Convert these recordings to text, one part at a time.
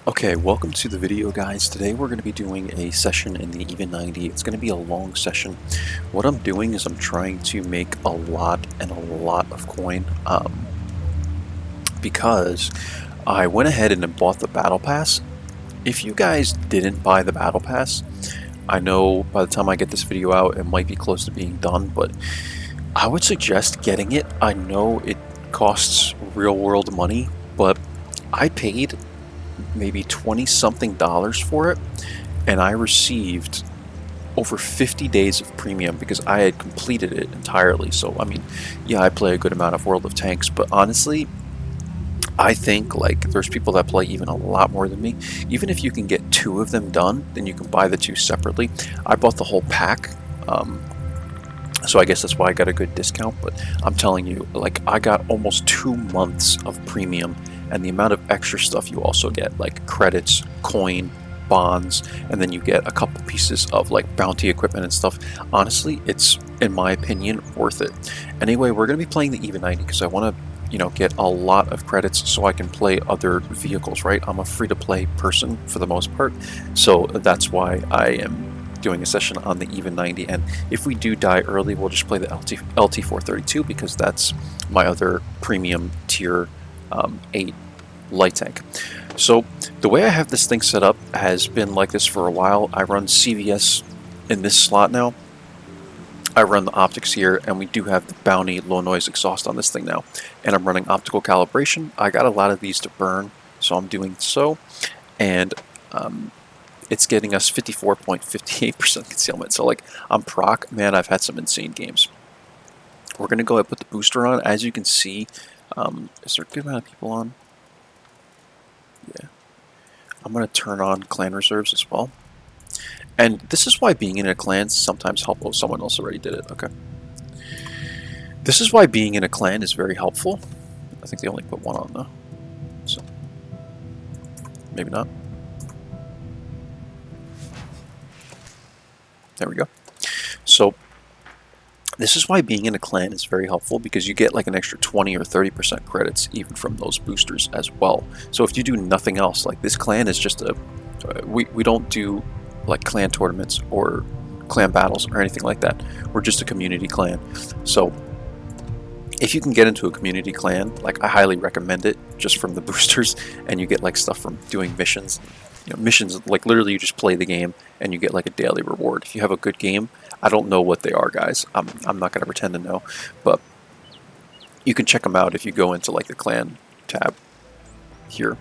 Okay, welcome to the video, guys. Today we're going to be doing a session in the Even 90. It's going to be a long session. What I'm doing is I'm trying to make a lot of coin because I went ahead and bought the Battle Pass. If you guys didn't buy the Battle Pass, I know by the time I get this video out it might be close to being done, but I would suggest getting it. I know it costs real world money, but I paid maybe 20 something dollars for it, and I received over 50 days of premium because I had completed it entirely. So I mean, yeah, I play a good amount of World of Tanks, but honestly I think like there's people that play even a lot more than me. Even if you can get 2 of them done, then you can buy the 2 separately. I bought the whole pack, so I guess that's why I got a good discount. But I'm telling you, like, I got almost 2 months of premium, and the amount of extra stuff you also get, like credits, coin, bonds, and then you get a couple pieces of like bounty equipment and stuff. Honestly, it's, in my opinion, worth it. Anyway, we're going to be playing the Even 90 because I want to, get a lot of credits so I can play other vehicles, right? I'm a free-to-play person for the most part, so that's why I am doing a session on the Even 90. And if we do die early, we'll just play the LT 432 because that's my other premium tier 8 light tank. So the way I have this thing set up has been like this for a while. I run CVS in this slot now. I run the optics here, and we do have the bounty low noise exhaust on this thing now. And I'm running optical calibration. I got a lot of these to burn, so I'm doing so. And it's getting us 54.58% concealment. So like, I'm proc, man, I've had some insane games. We're going to go ahead and put the booster on. As you can see, is there a good amount of people on? Yeah. I'm going to turn on clan reserves as well. And this is why being in a clan sometimes helps. Oh, someone else already did it. Okay. This is why being in a clan is very helpful. I think they only put 1 on though. So, maybe not. There we go. So, this is why being in a clan is very helpful, because you get like an extra 20 or 30% credits even from those boosters as well. So if you do nothing else, like this clan is just a... we don't do like clan tournaments or clan battles or anything like that. We're just a community clan. So if you can get into a community clan, like I highly recommend it just from the boosters, and you get like stuff from doing missions. Missions, like literally you just play the game and you get like a daily reward. If you have a good game, I don't know what they are, guys. I'm not going to pretend to know, but you can check them out if you go into like the clan tab here.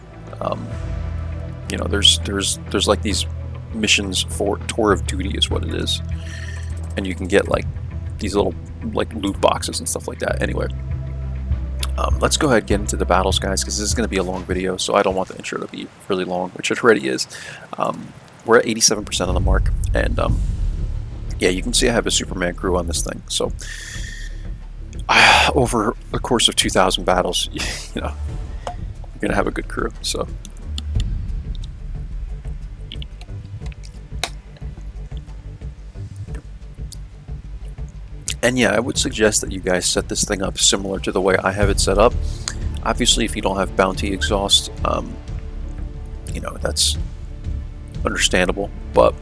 There's like these missions for tour of duty is what it is, and you can get like these little like loot boxes and stuff like that. Anyway, let's go ahead and get into the battles, guys, because this is going to be a long video, so I don't want the intro to be really long, which it already is. We're at 87% on the mark, and yeah, you can see I have a Superman crew on this thing. So over the course of 2,000 battles, you're gonna have a good crew. So and yeah, I would suggest that you guys set this thing up similar to the way I have it set up. Obviously, if you don't have bounty exhaust, that's understandable, but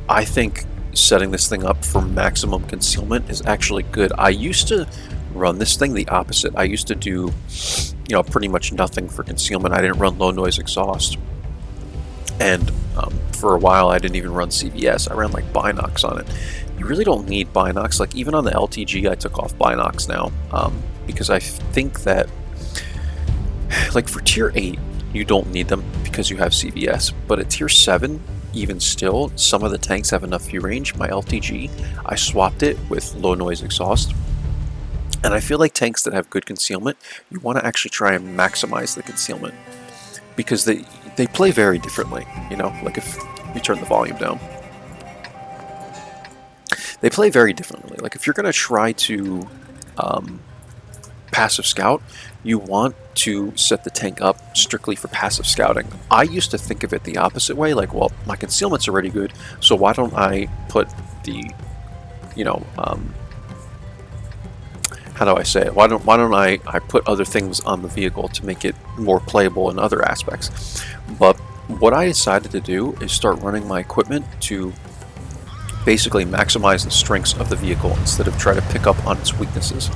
I think setting this thing up for maximum concealment is actually good. I used to run this thing the opposite. I used to do, pretty much nothing for concealment. I didn't run low noise exhaust, and for a while I didn't even run CVS. I ran like binocs on it. You really don't need binocs. Like even on the LTG, I took off binocs now because I think that, like for tier 8, you don't need them because you have CVS. But at tier 7, even still, some of the tanks have enough view range. My LTG, I swapped it with low noise exhaust. And I feel like tanks that have good concealment, you want to actually try and maximize the concealment, because they play very differently. Like if you turn the volume down, they play very differently. Like if you're going to try to passive scout, you want to set the tank up strictly for passive scouting. I used to think of it the opposite way, like, well, my concealment's already good, so why don't I put the, how do I say it? Why don't I put other things on the vehicle to make it more playable in other aspects? But what I decided to do is start running my equipment to basically maximize the strengths of the vehicle instead of try to pick up on its weaknesses.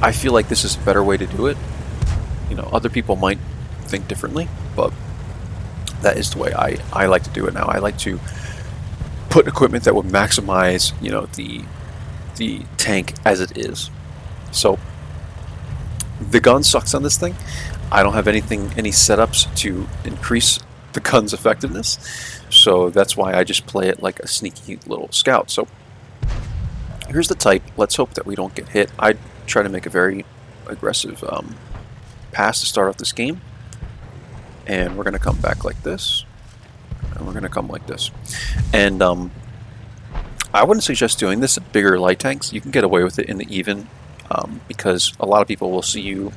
I feel like this is a better way to do it. You know, other people might think differently, but that is the way I like to do it now. I like to put equipment that would maximize, you know, the tank as it is. So the gun sucks on this thing. I don't have any setups to increase the gun's effectiveness, so that's why I just play it like a sneaky little scout. So here's the type. Let's hope that we don't get hit. I try to make a very aggressive pass to start off this game, and we're gonna come back like this, and we're gonna come like this, and I wouldn't suggest doing this at bigger light tanks. You can get away with it in the even, because a lot of people will see you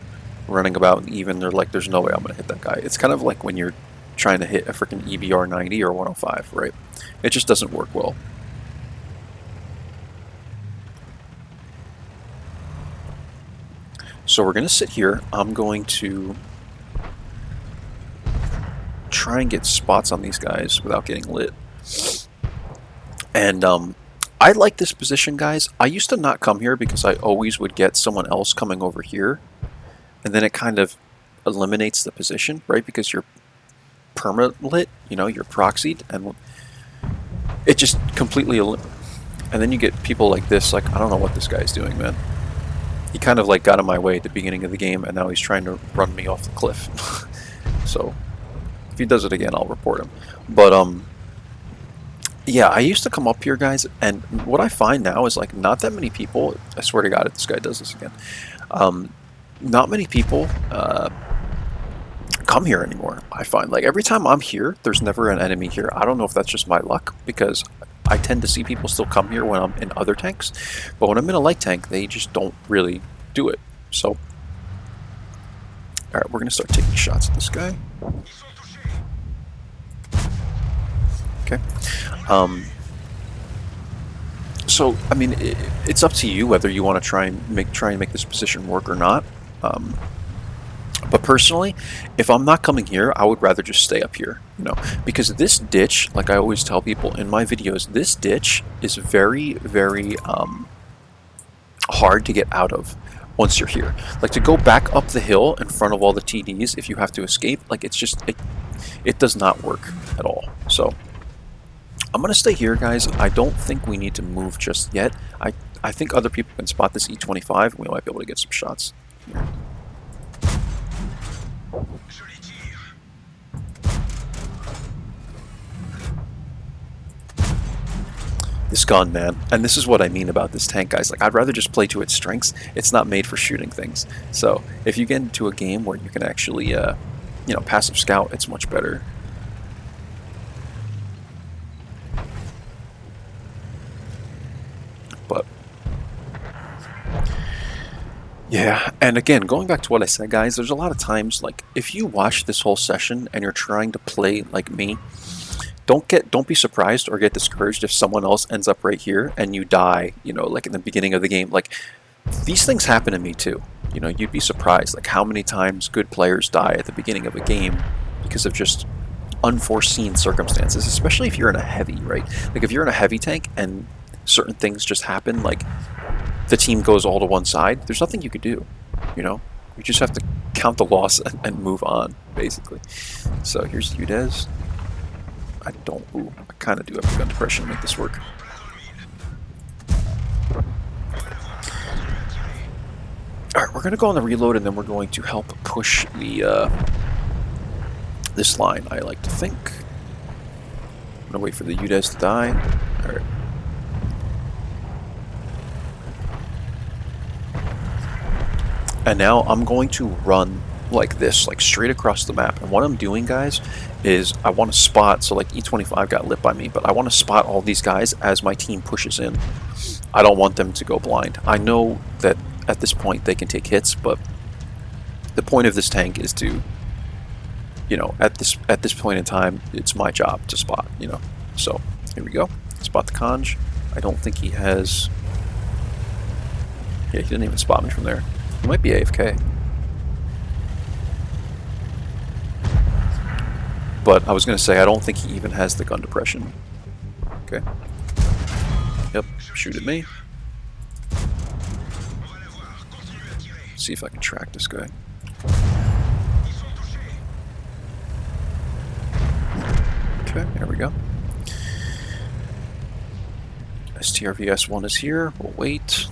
running about in even. They're like, there's no way I'm going to hit that guy. It's kind of like when you're trying to hit a freaking EBR 90 or 105, right? It just doesn't work well. So we're going to sit here. I'm going to try and get spots on these guys without getting lit. And I like this position, guys. I used to not come here because I always would get someone else coming over here, and then it kind of eliminates the position, right? Because you're perma-lit, you know, you're proxied, and it just completely and then you get people like this. Like, I don't know what this guy's doing, man. He kind of like got in my way at the beginning of the game, and now he's trying to run me off the cliff. So if he does it again, I'll report him. But yeah, I used to come up here, guys, and what I find now is, like, not that many people, I swear to God, if this guy does this again, not many people come here anymore. I find, like, every time I'm here, there's never an enemy here. I don't know if that's just my luck, because I tend to see people still come here when I'm in other tanks, but when I'm in a light tank, they just don't really do it. So, alright, we're going to start taking shots at this guy. Okay. So I mean, it's up to you whether you want to try and make this position work or not. But personally, if I'm not coming here, I would rather just stay up here, you know, because this ditch, like I always tell people in my videos, this ditch is very, very hard to get out of once you're here. Like, to go back up the hill in front of all the TDs if you have to escape, like, it's just, it does not work at all. So I'm going to stay here, guys. I don't think we need to move just yet. I think other people can spot this E25, and we might be able to get some shots here. This gun, man. And this is what I mean about this tank, guys. Like, I'd rather just play to its strengths. It's not made for shooting things. So if you get into a game where you can actually, you know, passive scout, it's much better. But yeah, and again, going back to what I said, guys, there's a lot of times, like, if you watch this whole session and you're trying to play like me, don't be surprised or get discouraged if someone else ends up right here and you die, you know, like in the beginning of the game. Like, these things happen to me too. You know, you'd be surprised, like, how many times good players die at the beginning of a game because of just unforeseen circumstances, especially if you're in a heavy, right? Like, if you're in a heavy tank and certain things just happen, like the team goes all to one side, there's nothing you could do, you know? You just have to count the loss and move on, basically. So here's Udez. I kind of do have the gun depression to make this work. Alright, we're going to go on the reload, and then we're going to help push the this line, I like to think. I'm going to wait for the Udez to die. Alright. And now I'm going to run like this, like straight across the map. And what I'm doing, guys, is I want to spot, so like E25 got lit by me, but I want to spot all these guys as my team pushes in. I don't want them to go blind. I know that at this point they can take hits, but the point of this tank is to, you know, at this point in time, it's my job to spot, you know. So here we go. Spot the conj. I don't think he has Yeah, he didn't even spot me from there. He might be AFK. But I was going to say, I don't think he even has the gun depression. Okay. Yep, shoot at me. See if I can track this guy. Okay, there we go. STRVS1 is here. We'll wait.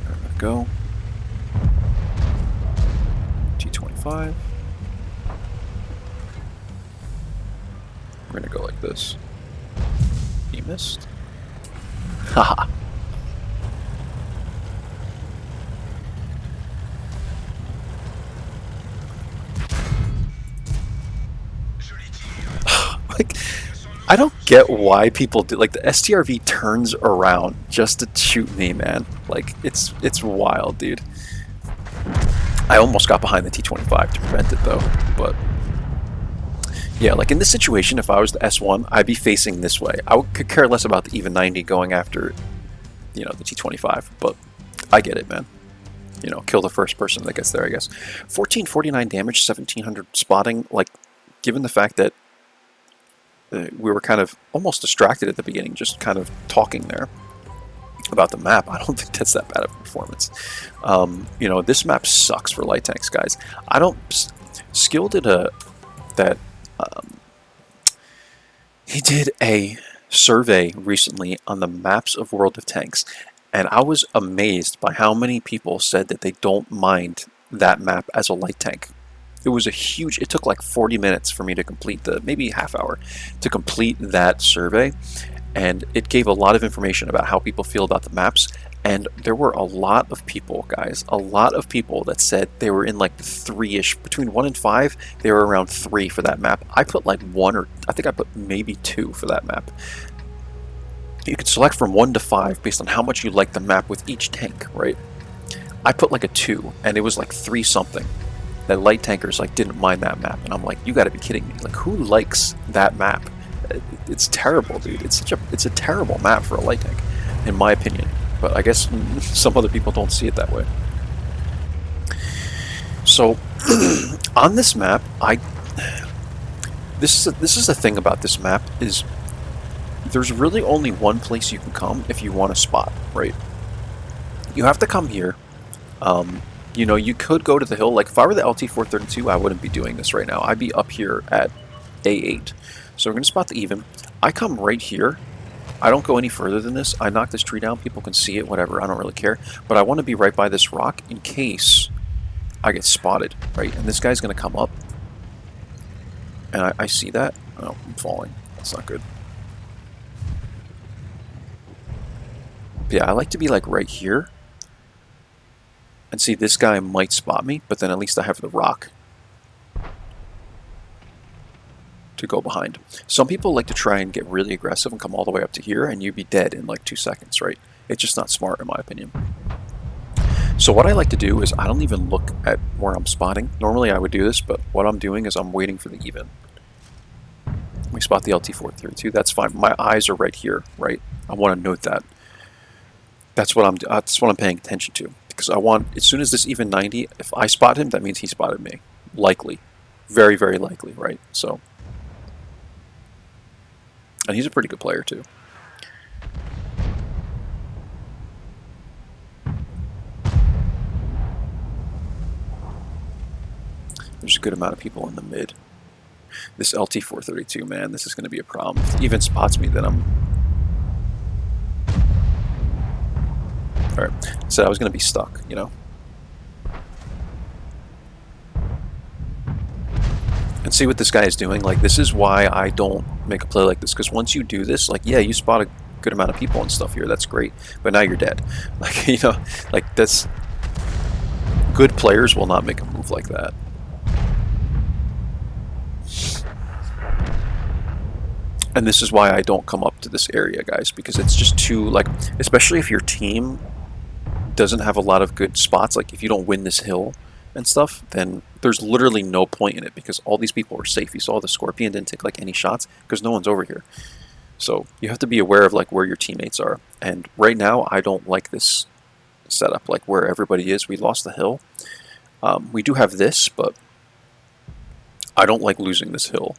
There we go. T25. We're gonna go like this. He missed. Haha. Like, I don't get why people do, like, the STRV turns around just to shoot me, man. Like, it's wild, dude. I almost got behind the T25 to prevent it, though, but yeah, like in this situation, if I was the S1, I'd be facing this way. I could care less about the even 90 going after, you know, the T25, but I get it, man. You know, kill the first person that gets there, I guess. 1449 damage, 1700 spotting. Like, given the fact that we were kind of almost distracted at the beginning, just kind of talking there about the map, I don't think that's that bad of a performance. You know, this map sucks for light tanks, guys. I don't... Skill did he did a survey recently on the maps of World of Tanks, and I was amazed by how many people said that they don't mind that map as a light tank. It was a huge... It took like 40 minutes for me to complete maybe half hour, to complete that survey, and it gave a lot of information about how people feel about the maps. And there were a lot of people, guys, a lot of people that said they were in like the 3-ish, between 1 and 5, they were around 3 for that map. I put like 1, or I think I put maybe 2 for that map. You can select from 1 to 5 based on how much you like the map with each tank, right? I put like a 2, and it was like 3 something. That light tankers like didn't mind that map, and I'm like, you gotta be kidding me. Like, who likes that map? It's terrible, dude. It's a terrible map for a light tank, in my opinion. But I guess some other people don't see it that way. So, on this map, this is the thing about this map, is there's really only one place you can come if you want to spot, right? You have to come here. You know, you could go to the hill. Like, if I were the LT-432, I wouldn't be doing this right now. I'd be up here at A8. So we're going to spot the even. I come right here. I don't go any further than this. I knock this tree down. People can see it, whatever. I don't really care. But I want to be right by this rock in case I get spotted, right? And this guy's going to come up. And I see that. Oh, I'm falling. That's not good. But yeah, I like to be like right here. And see, this guy might spot me, but then at least I have the rock to go behind. Some people like to try and get really aggressive and come all the way up to here, and you'd be dead in like 2 seconds, right? It's just not smart, in my opinion. So what I like to do is I don't even look at where I'm spotting. Normally I would do this, but what I'm doing is I'm waiting for the even. We spot the LT-432. That's fine. My eyes are right here, right? I want to note that. That's what I'm paying attention to, because I want, as soon as this even 90, if I spot him, that means he spotted me. Likely. Very, very likely, right? So, and he's a pretty good player too. There's a good amount of people in the mid. This LT-432, man, this is going to be a problem. If he even spots me, then I'm... Alright, so I was going to be stuck, you know? And see what this guy is doing? Like, this is why I don't make a play like this, because once you do this, like, yeah, you spot a good amount of people and stuff here, that's great, but now you're dead. Like, you know, like, that's... Good players will not make a move like that. And this is why I don't come up to this area, guys, because it's just too, like, especially if your team doesn't have a lot of good spots, like if you don't win this hill and stuff, then there's literally no point in it, because all these people are safe. You saw the Scorpion didn't take like any shots because no one's over here. So you have to be aware of like where your teammates are. And right now, I don't like this setup, like where everybody is. We lost the hill. We do have this, but I don't like losing this hill.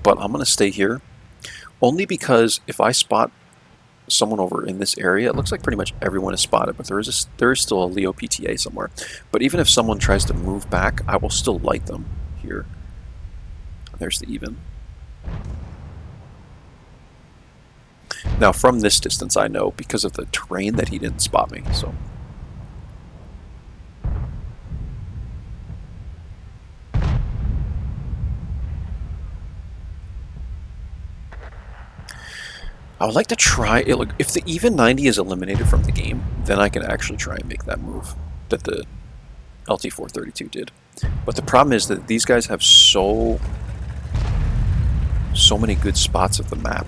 But I'm going to stay here, only because if I spot someone over in this area, it looks like pretty much everyone is spotted, but there is still a Leo PTA somewhere. But even if someone tries to move back, I will still light them here. There's the even. Now from this distance I know, because of the terrain, that he didn't spot me, so. I would like to try it. Look, if the even 90 is eliminated from the game, then I can actually try and make that move that the LT432 did. But the problem is that these guys have so many good spots of the map,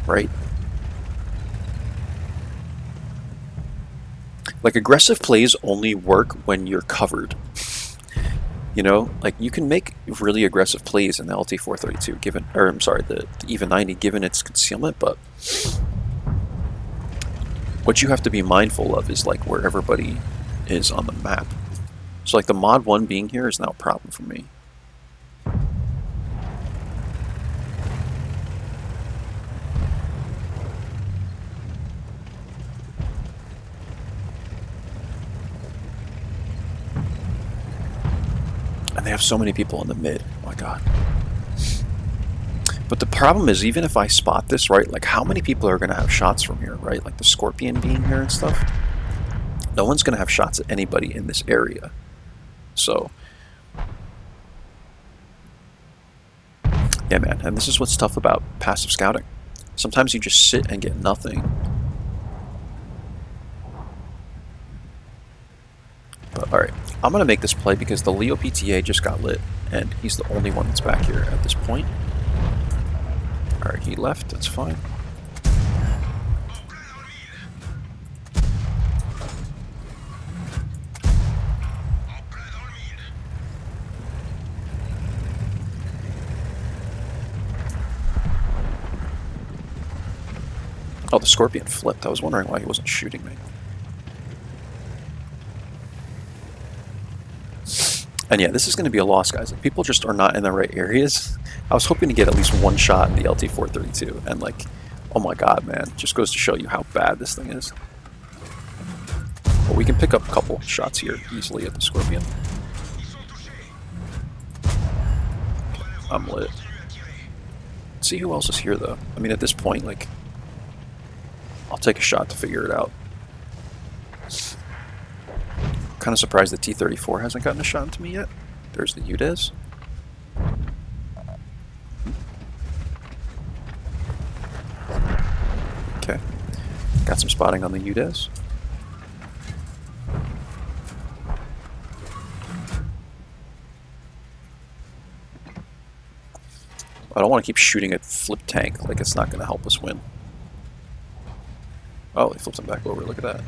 right? Like, aggressive plays only work when you're covered. You know, like, you can make really aggressive plays in the LT432, given, or I'm sorry, the even 90, given its concealment, but what you have to be mindful of is like where everybody is on the map. So like the mod 1 being here is now a problem for me. And they have so many people in the mid. Oh my god. But the problem is, even if I spot this, right, like how many people are going to have shots from here, right? Like the Scorpion being here and stuff. No one's going to have shots at anybody in this area. So, yeah, man. And this is what's tough about passive scouting. Sometimes you just sit and get nothing. But, alright. I'm going to make this play because the Leo PTA just got lit. And he's the only one that's back here at this point. Alright, he left. That's fine. Oh, the Scorpion flipped. I was wondering why he wasn't shooting me. And yeah, this is going to be a loss, guys. If people just are not in the right areas. I was hoping to get at least one shot in the LT432, and like, oh my god, man. Just goes to show you how bad this thing is. But we can pick up a couple shots here easily at the Scorpion. I'm lit. Let's see who else is here, though. I mean, at this point, like, I'll take a shot to figure it out. Kind of surprised that T-34 hasn't gotten a shot into me yet. There's the UDES. Okay. Got some spotting on the UDES. I don't want to keep shooting at flip tank, like it's not going to help us win. Oh, he flips him back over, look at that.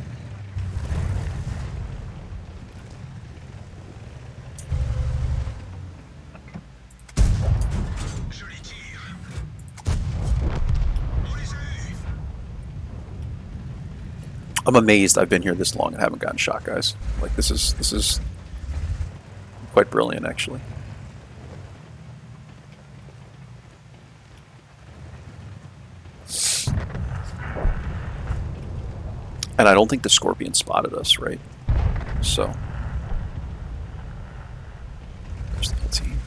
I'm amazed I've been here this long and haven't gotten shot, guys. Like, this is quite brilliant, actually. And I don't think the Scorpion spotted us, right? So. There's the team.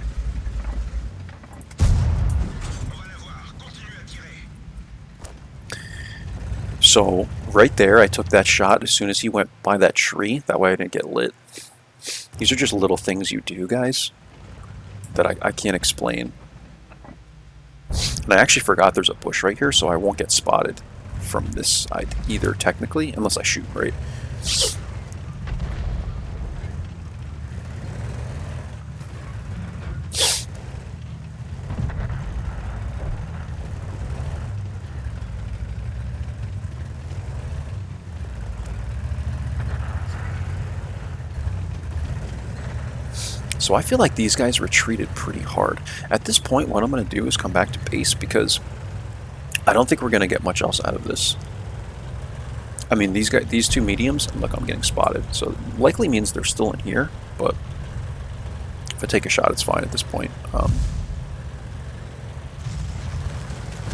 So, right there, I took that shot as soon as he went by that tree. That way I didn't get lit. These are just little things you do, guys, that I can't explain. And I actually forgot there's a bush right here, so I won't get spotted from this side either, technically, unless I shoot, right? So I feel like these guys retreated pretty hard. At this point, what I'm going to do is come back to base because I don't think we're going to get much else out of this. I mean, these two mediums, and look, I'm getting spotted. So likely means they're still in here, but if I take a shot, it's fine at this point.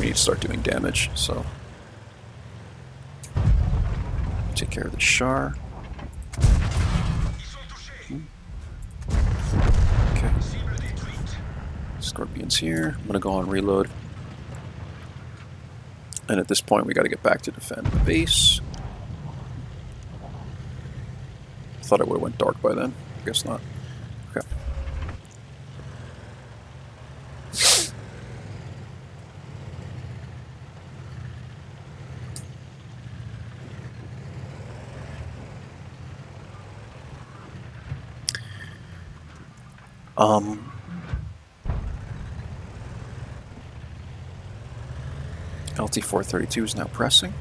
We need to start doing damage, so take care of the Char. Okay. Scorpion's here. I'm gonna go on reload. And at this point, we got to get back to defend the base. Thought I would have went dark by then. Guess not. Okay. LT-432 is now pressing.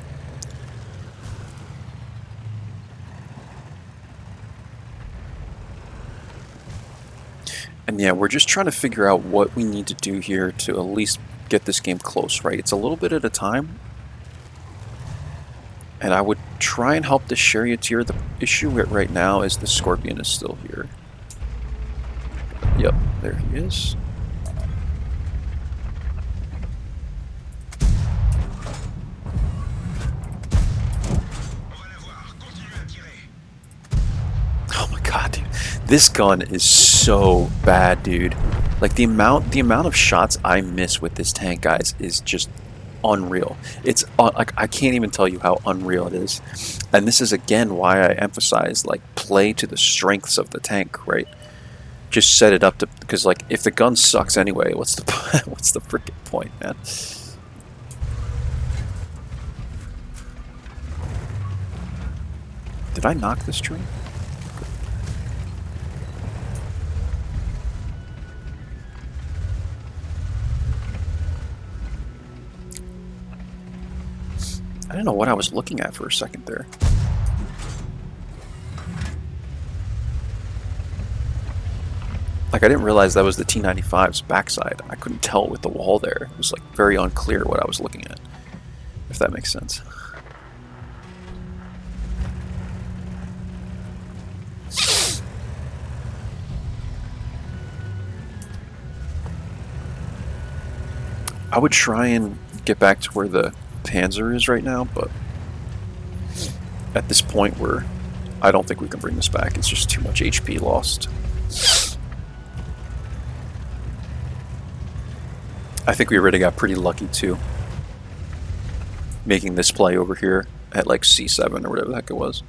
And yeah, we're just trying to figure out what we need to do here to at least get this game close, right? It's a little bit at a time. And I would try and help the charioteer. The issue right now is the Scorpion is still here. Yep, there he is. Oh my god, dude. This gun is so bad, dude. Like the amount of shots I miss with this tank, guys, is just unreal. It's like I can't even tell you how unreal it is. And this is again why I emphasize like play to the strengths of the tank, right? Just set it up to, because like if the gun sucks anyway, what's the what's the freaking point, man? Did I knock this tree? I don't know what I was looking at for a second there. Like I didn't realize that was the T-95's backside. I couldn't tell with the wall there. It was like very unclear what I was looking at, if that makes sense. I would try and get back to where the Panzer is right now, but at this point I don't think we can bring this back. It's just too much HP lost. I think we already got pretty lucky too, making this play over here at like C7 or whatever the heck it was.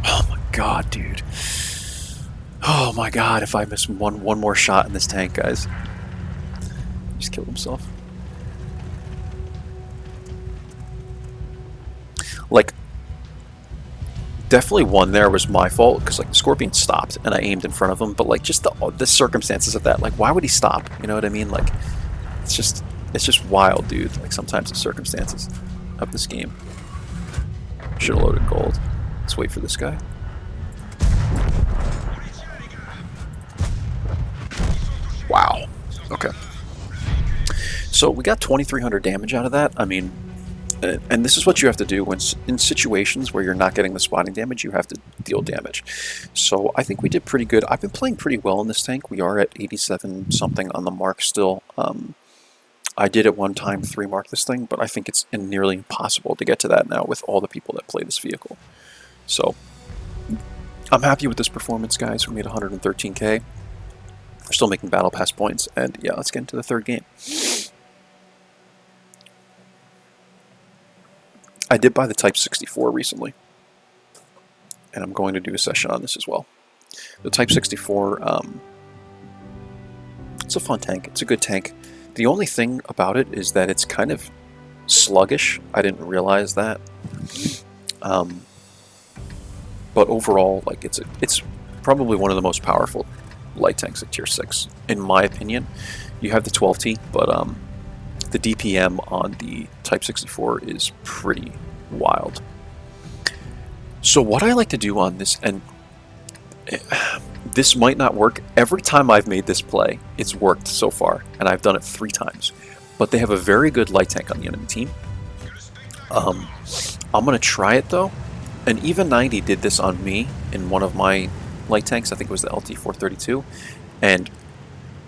Oh my god, dude. Oh my god, if I miss one more shot in this tank, guys. He just killed himself. Like, definitely one there was my fault, because like the Scorpion stopped and I aimed in front of him, but like just the circumstances of that, like why would he stop? You know what I mean? Like it's just wild, dude. Like sometimes the circumstances of this game. Should have loaded gold. Let's wait for this guy. Wow. Okay. So we got 2,300 damage out of that. I mean, and this is what you have to do when in situations where you're not getting the spotting damage, you have to deal damage. So I think we did pretty good. I've been playing pretty well in this tank. We are at 87 something on the mark still. I did at one time 3 mark this thing, but I think it's nearly impossible to get to that now with all the people that play this vehicle. So I'm happy with this performance, guys. We made 113k. We're still making battle pass points, and yeah, let's get into the third game. I did buy the Type 64 recently, and I'm going to do a session on this as well. The Type 64, it's a fun tank. It's a good tank. The only thing about it is that it's kind of sluggish. I didn't realize that. But overall, like it's probably one of the most powerful light tanks at tier 6, in my opinion. You have the 12T, but the DPM on the Type 64 is pretty wild. So what I like to do on this, and this might not work. Every time I've made this play, it's worked so far, and I've done it 3 times. But they have a very good light tank on the enemy team. I'm going to try it, though. And even 90 did this on me in one of my light tanks. I think it was the LT-432. And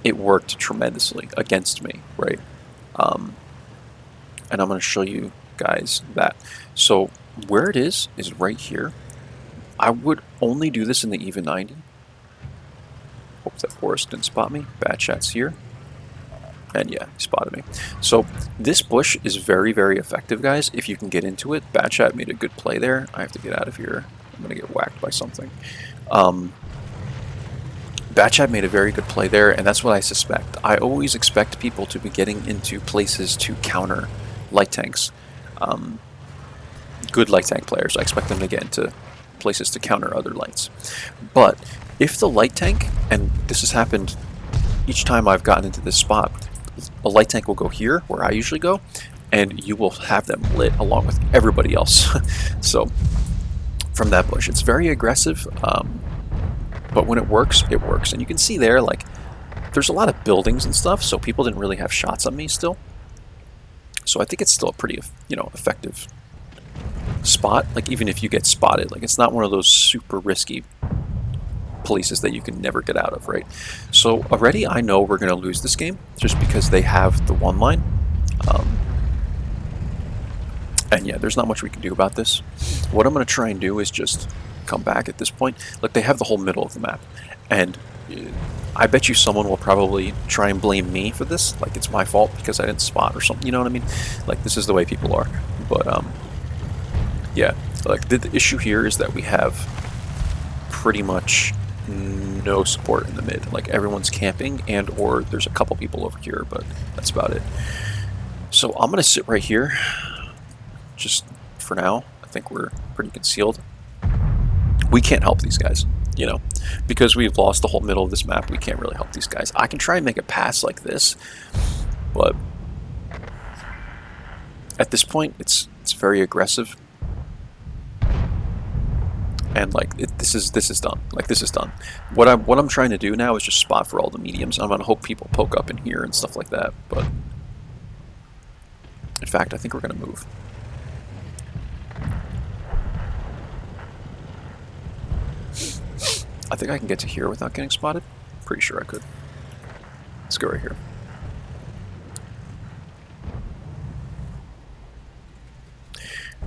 it worked tremendously against me, right? And I'm going to show you guys that. So where it is right here. I would only do this in the even 90. Hope that Forrest didn't spot me. Bad shots here. And yeah, he spotted me. So this bush is very, very effective, guys, if you can get into it. Bad shot made a good play there. I have to get out of here. I'm going to get whacked by something. Bad shot made a very good play there, and that's what I suspect. I always expect people to be getting into places to counter light tanks. Good light tank players, I expect them to get into places to counter other lights. But if the light tank, and this has happened each time I've gotten into this spot, a light tank will go here, where I usually go, and you will have them lit along with everybody else. So, from that bush, it's very aggressive, but when it works, it works. And you can see there, like, there's a lot of buildings and stuff, so people didn't really have shots on me still. So I think it's still a pretty, effective spot. Like, even if you get spotted, like, it's not one of those super risky places that you can never get out of, right? So already I know we're going to lose this game just because they have the one line. And yeah, there's not much we can do about this. What I'm going to try and do is just come back at this point. Look, they have the whole middle of the map. And I bet you someone will probably try and blame me for this. Like, it's my fault because I didn't spot or something, you know what I mean? Like, this is the way people are. But, yeah. Like, the issue here is that we have pretty much no support in the mid. Like, everyone's camping, and or there's a couple people over here, but that's about it. So I'm going to sit right here. Just for now. I think we're pretty concealed. We can't help these guys, because we've lost the whole middle of this map. We can't really help these guys. I can try and make a pass like this, but at this point, it's very aggressive, and like this is done. Like, this is done. What I'm trying to do now is just spot for all the mediums. I'm gonna hope people poke up in here and stuff like that. But in fact, I think we're gonna move. I think I can get to here without getting spotted. Pretty sure I could. Let's go right here.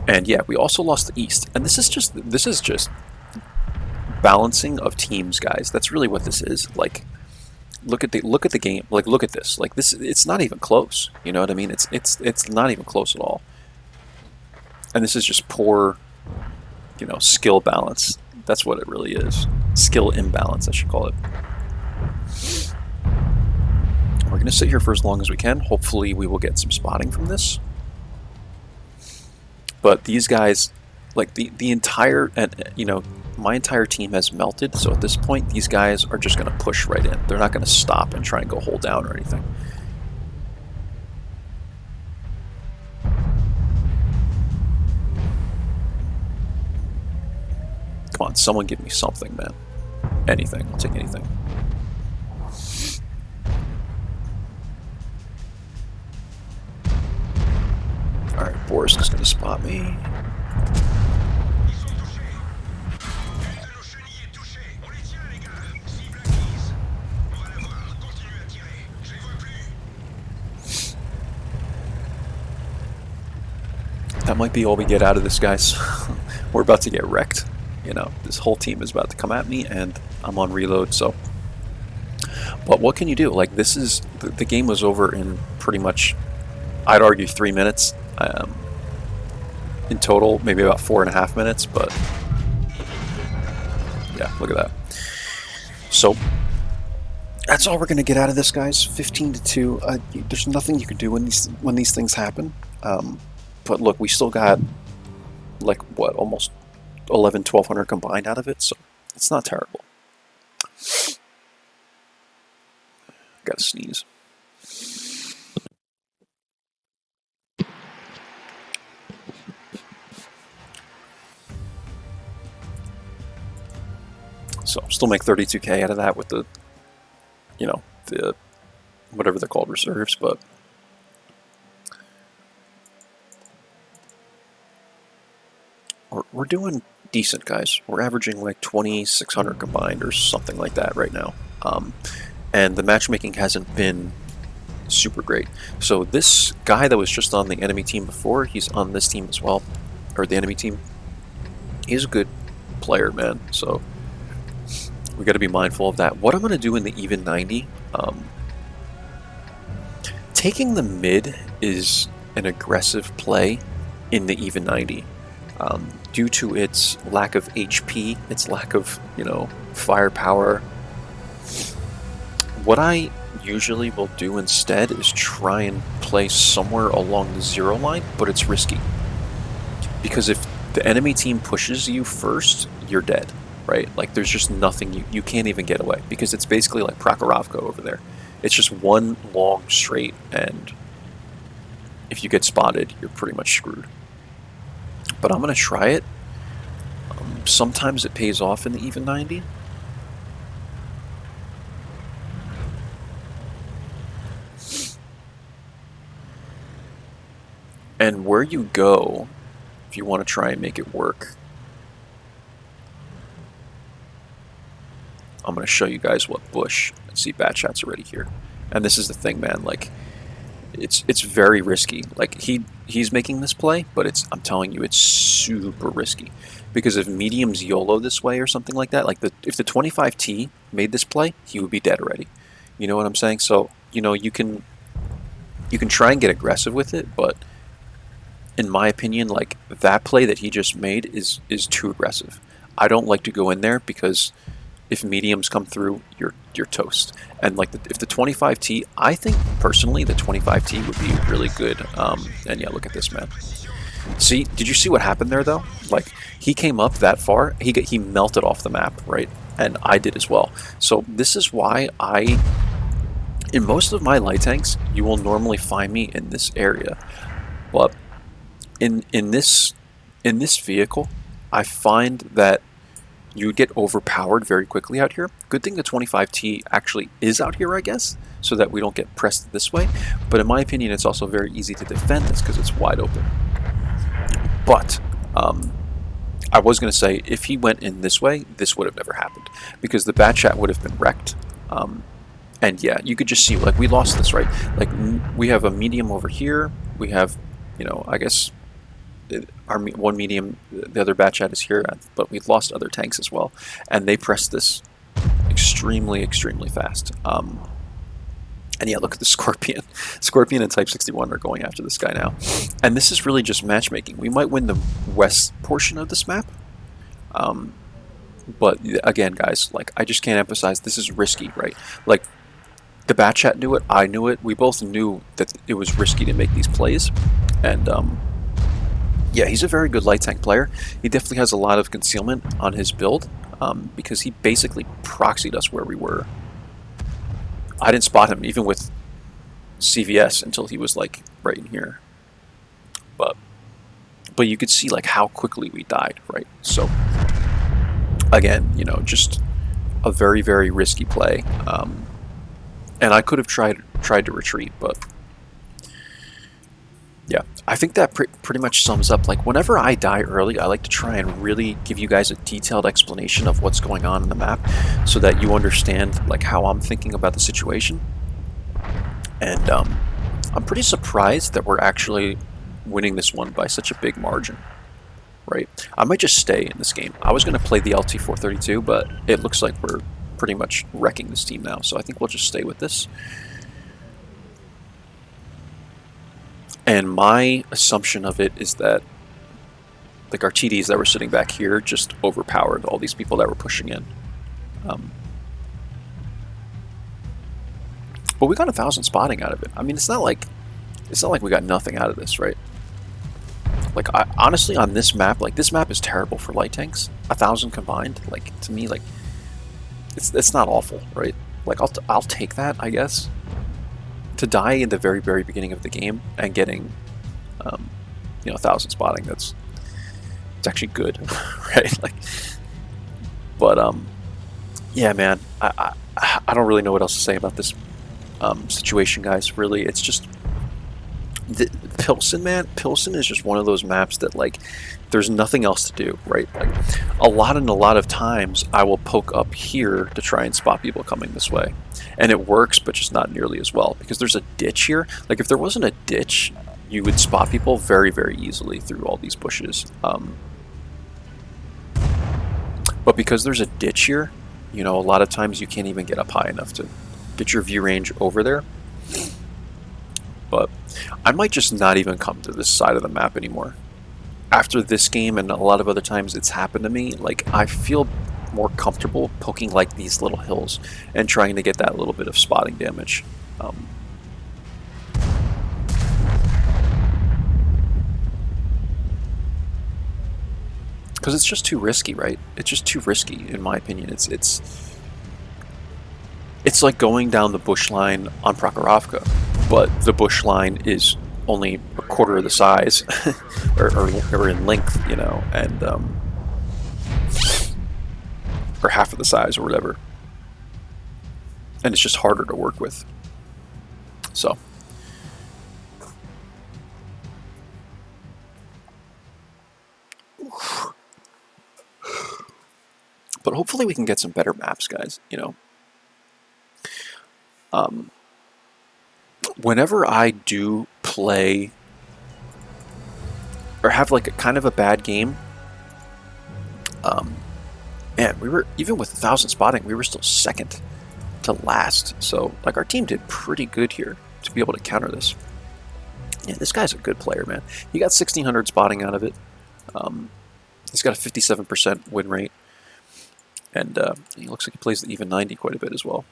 And yeah, we also lost the east. And this is just balancing of teams, guys. That's really what this is. Like, look at the game. Like, look at this. Like, this, it's not even close. You know what I mean? It's not even close at all. And this is just poor, skill balance. That's what it really is. Skill imbalance, I should call it. We're going to sit here for as long as we can. Hopefully we will get some spotting from this. But these guys, like, the entire, my entire team has melted. So at this point, these guys are just going to push right in. They're not going to stop and try and go hold down or anything. Come on, someone give me something, man. Anything. I'll take anything. Alright, Boris is going to spot me. That might be all we get out of this, guys. We're about to get wrecked. This whole team is about to come at me, and I'm on reload, so. But what can you do? Like, this is, the game was over in pretty much, I'd argue, 3 minutes. In total, maybe about 4.5 minutes, but yeah, look at that. So, that's all we're going to get out of this, guys. 15-2. There's nothing you can do when these things happen. But look, we still got, like, what, almost 1,100 combined out of it, so it's not terrible. Gotta sneeze. So still make 32k out of that with the, you know, the whatever they're called, reserves, but we're doing decent, guys. We're averaging like 2,600 combined or something like that right now. And the matchmaking hasn't been super great. So this guy that was just on the enemy team before, he's on this team as well, or the enemy team. He's a good player, man. So we got to be mindful of that. What I'm going to do in the even 90, taking the mid is an aggressive play in the even 90. Due to its lack of HP, its lack of, you know, firepower. What I usually will do instead is try and play somewhere along the 0 line, but it's risky. Because if the enemy team pushes you first, you're dead, right? Like, there's just nothing, you can't even get away, because it's basically like Prokhorovka over there. It's just one long straight, and if you get spotted, you're pretty much screwed. But I'm going to try it. Sometimes it pays off in the even 90. And where you go, if you want to try and make it work, I'm going to show you guys what bush. See, bat chat's already here. And this is the thing, man. Like, it's very risky. Like, he's making this play, but I'm telling you, it's super risky. Because if mediums YOLO this way or something like that, like if the 25T made this play, he would be dead already. You know what I'm saying? So, you know, you can try and get aggressive with it, but in my opinion, like, that play that he just made is too aggressive. I don't like to go in there because if mediums come through, you're toast. And like if the 25T, I think personally the 25T would be really good. And yeah, look at this, man. See, did you see what happened there though? Like, he came up that far, he melted off the map, right? And I did as well. So this is why in most of my light tanks, you will normally find me in this area. But in this vehicle, I find that you get overpowered very quickly out here. Good thing the 25T actually is out here, I guess, so that we don't get pressed this way. But in my opinion, it's also very easy to defend this because it's wide open. But I was going to say, if he went in this way, this would have never happened because the bat chat would have been wrecked. And yeah, you could just see, like, we lost this, right? Like, we have a medium over here. We have, you know, I guess our one medium, the other bat chat is here, but we've lost other tanks as well. And they pressed this extremely, extremely fast. And yeah, look at the Scorpion. Scorpion and Type 61 are going after this guy now. And this is really just matchmaking. We might win the west portion of this map. But again, guys, like, I just can't emphasize, this is risky, right? Like, the bat chat knew it, I knew it. We both knew that it was risky to make these plays. And yeah, he's a very good light tank player. He definitely has a lot of concealment on his build because he basically proxied us where we were. I didn't spot him even with CVS until he was like right in here. But you could see like how quickly we died, right? So again, you know, just a very, very risky play. And I could have tried to retreat, but yeah, I think that pretty much sums up. Like, whenever I die early, I like to try and really give you guys a detailed explanation of what's going on in the map so that you understand, like, how I'm thinking about the situation. And I'm pretty surprised that we're actually winning this one by such a big margin, right? I might just stay in this game. I was going to play the LT432, but it looks like we're pretty much wrecking this team now, so I think we'll just stay with this. And my assumption of it is that the Gartides that were sitting back here just overpowered all these people that were pushing in. But we got 1,000 spotting out of it. I mean, it's not like we got nothing out of this, right? Like, honestly, on this map, like, this map is terrible for light tanks. 1,000 combined, like, to me, like, it's not awful, right? Like, I'll take that, I guess. To die in the very, very beginning of the game and getting, you know, 1,000 spotting, it's actually good, right? Like, but Yeah, man. I don't really know what else to say about this situation, guys. Really, it's just Pilsen, man. Pilsen is just one of those maps that like there's nothing else to do, right? Like a lot of times I will poke up here to try and spot people coming this way, and it works, but just not nearly as well because there's a ditch here. Like if there wasn't a ditch, you would spot people very easily through all these bushes. But because there's a ditch here, you know, a lot of times you can't even get up high enough to get your view range over there. But I might just not even come to this side of the map anymore. After this game and a lot of other times it's happened to me, like I feel more comfortable poking like these little hills and trying to get that little bit of spotting damage. Because it's just too risky, right? It's just too risky, in my opinion. It's like going down the bush line on Prokhorovka, but the bush line is only a quarter of the size, or in length, you know, and or half of the size or whatever, and it's just harder to work with. So. But hopefully we can get some better maps, guys, you know. Whenever I do play or have like a kind of a bad game, man, we were, even with 1,000 spotting, we were still second to last. So like our team did pretty good here to be able to counter this. Yeah, this guy's a good player, man. He got 1,600 spotting out of it. He's got a 57% win rate. And he looks like he plays the even 90 quite a bit as well.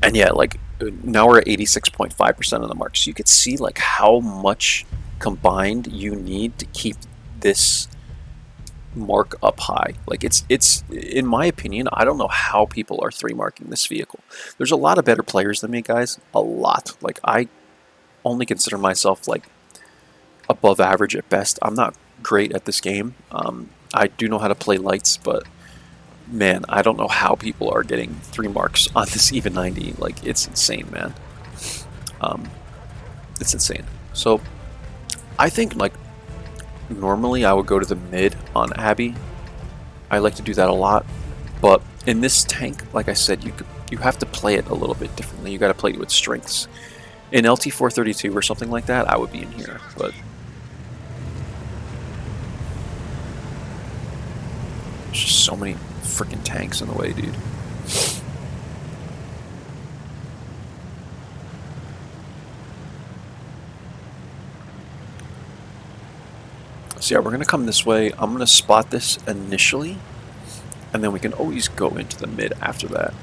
And yeah, like now we're at 86.5% of the mark. So you could see like how much combined you need to keep this mark up high. Like it's in my opinion, I don't know how people are 3-marking this vehicle. There's a lot of better players than me, guys. A lot. Like I only consider myself like above average at best. I'm not great at this game. I do know how to play lights, but man, I don't know how people are getting 3 marks on this even 90. Like it's insane, man. It's insane. So I think like normally I would go to the mid on Abby. I like to do that a lot, but in this tank, like I said, you have to play it a little bit differently. You got to play it with strengths. In LT 432 or something like that, I would be in here, but there's just so many freaking tanks in the way, dude. So yeah, we're gonna come this way. I'm gonna spot this initially, and then we can always go into the mid after that.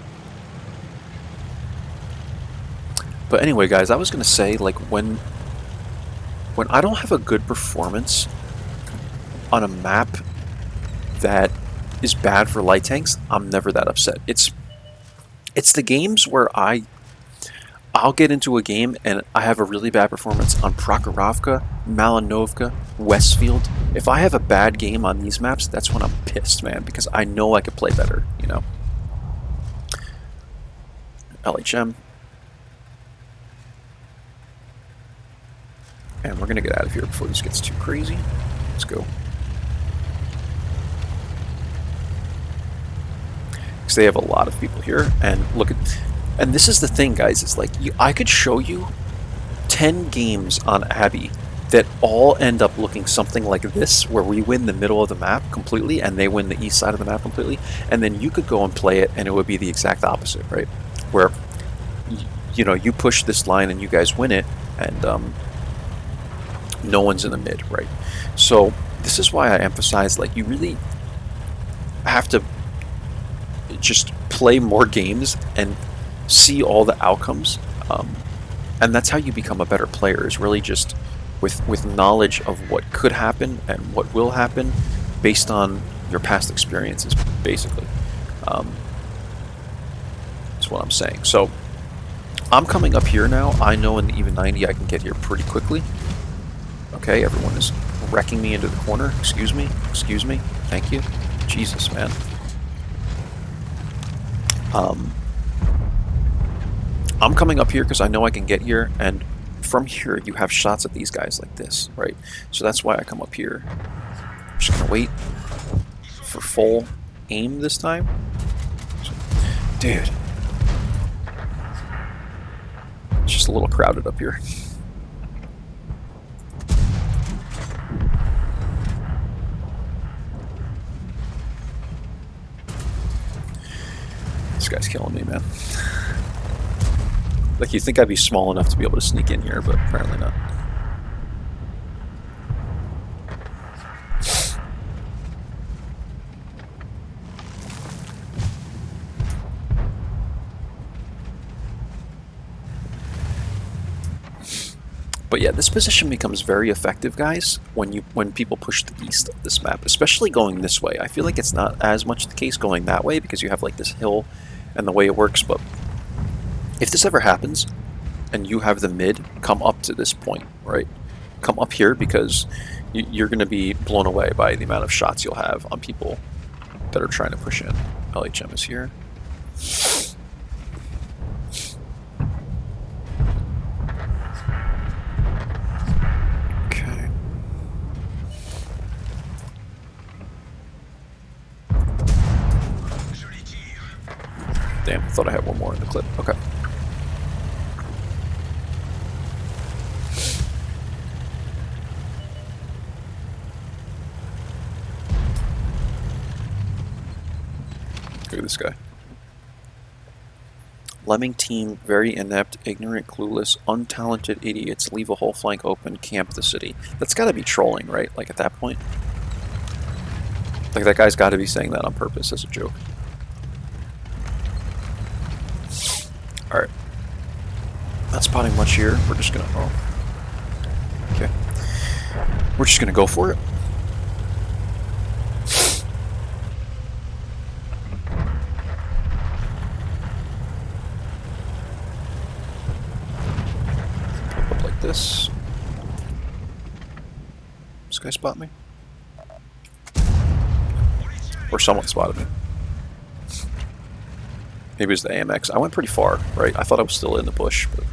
But anyway, guys, I was gonna say, like, when I don't have a good performance on a map that is bad for light tanks, I'm never that upset. It's the games where I'll get into a game and I have a really bad performance on Prokhorovka, Malinovka, Westfield. If I have a bad game on these maps, that's when I'm pissed, man, because I know I could play better, you know. LHM. And we're going to get out of here before this gets too crazy. Let's go. Because they have a lot of people here, and look at... And this is the thing, guys, it's like, I could show you 10 games on Abby that all end up looking something like this, where we win the middle of the map completely, and they win the east side of the map completely, and then you could go and play it, and it would be the exact opposite, right? Where, you know, you push this line and you guys win it, and no one's in the mid, right? So this is why I emphasize, like, you really have to just play more games and see all the outcomes, and that's how you become a better player, is really just with knowledge of what could happen and what will happen based on your past experiences, basically. That's what I'm saying. So I'm coming up here now. I know in the even 90 I can get here pretty quickly. Okay, everyone is wrecking me into the corner. Excuse me, thank you. Jesus, man. I'm coming up here because I know I can get here, and from here you have shots at these guys like this, right? So that's why I come up here. I'm just gonna wait for full aim this time. Dude. It's just a little crowded up here. This guy's killing me, man. Like, you'd think I'd be small enough to be able to sneak in here, but apparently not. But yeah, this position becomes very effective, guys, when people push the east of this map, especially going this way. I feel like it's not as much the case going that way because you have like this hill and the way it works, but if this ever happens and you have the mid, come up to this point, right? Come up here because you're going to be blown away by the amount of shots you'll have on people that are trying to push in. LHM is here. Damn, I thought I had one more in the clip. Okay. Look at this guy. Lemming team, very inept, ignorant, clueless, untalented idiots, leave a whole flank open, camp the city. That's gotta be trolling, right? Like, at that point? Like, that guy's gotta be saying that on purpose as a joke. Alright. Not spotting much here. We're just gonna... Oh. Okay. We're just gonna go for it. Pop up like this. This guy spot me? Or someone spotted me. Maybe it was the AMX. I went pretty far, right? I thought I was still in the bush, but...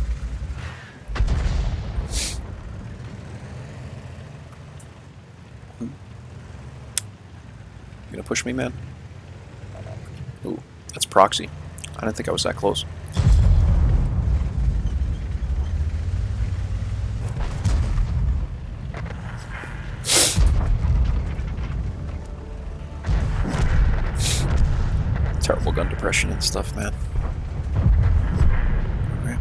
You gonna push me, man? Ooh, that's proxy. I didn't think I was that close. Terrible gun depression and stuff, man. Okay.